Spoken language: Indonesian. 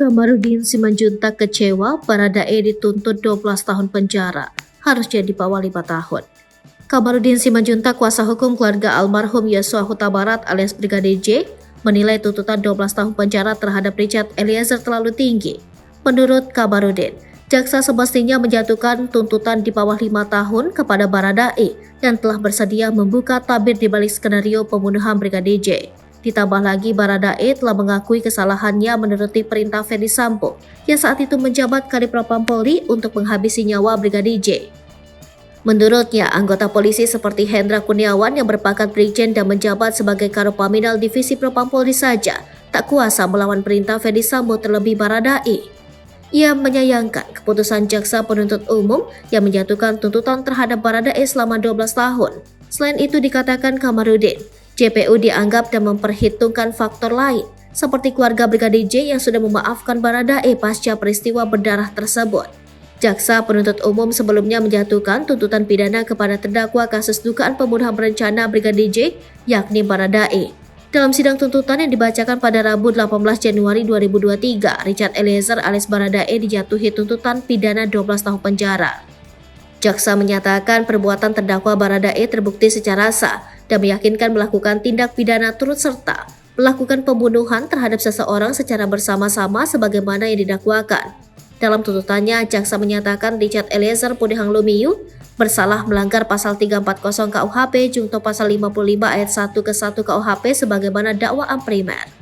Kamarudin Simanjuntak kecewa Baradae dituntut 12 tahun penjara, harusnya di bawah 5 tahun. Kamarudin Simanjuntak, kuasa hukum keluarga almarhum Yosua Huta Barat alias Brigadir J, menilai tuntutan 12 tahun penjara terhadap Richard Eliezer terlalu tinggi. Menurut Kamarudin, jaksa semestinya menjatuhkan tuntutan di bawah 5 tahun kepada Baradae dan telah bersedia membuka tabir di balik skenario pembunuhan Brigadir J. Ditambah lagi Baradae telah mengakui kesalahannya menuruti perintah Ferdy Sambo yang saat itu menjabat Kadipropam Polri untuk menghabisi nyawa Brigadir J. Menurutnya, anggota polisi seperti Hendra Kurniawan yang berpangkat Brigjen dan menjabat sebagai Karopaminal Divisi Propam Polri saja tak kuasa melawan perintah Ferdy Sambo terlebih Baradae. Ia menyayangkan keputusan jaksa penuntut umum yang menjatuhkan tuntutan terhadap Baradae selama 12 tahun. Selain itu dikatakan Kamarudin, JPU dianggap dan memperhitungkan faktor lain, seperti keluarga Brigadir J yang sudah memaafkan Baradae pasca peristiwa berdarah tersebut. Jaksa penuntut umum sebelumnya menjatuhkan tuntutan pidana kepada terdakwa kasus dugaan pembunuhan berencana Brigadir J, yakni Baradae. Dalam sidang tuntutan yang dibacakan pada Rabu 18 Januari 2023, Richard Eliezer alias Baradae dijatuhi tuntutan pidana 12 tahun penjara. Jaksa menyatakan perbuatan terdakwa Baradae terbukti secara sah dan meyakinkan melakukan tindak pidana turut serta melakukan pembunuhan terhadap seseorang secara bersama-sama sebagaimana yang didakwakan. Dalam tuntutannya, jaksa menyatakan Richard Eliezer Pudihang Lumiu bersalah melanggar pasal 340 KUHP junto pasal 55 ayat 1 ke 1 KUHP sebagaimana dakwaan primer.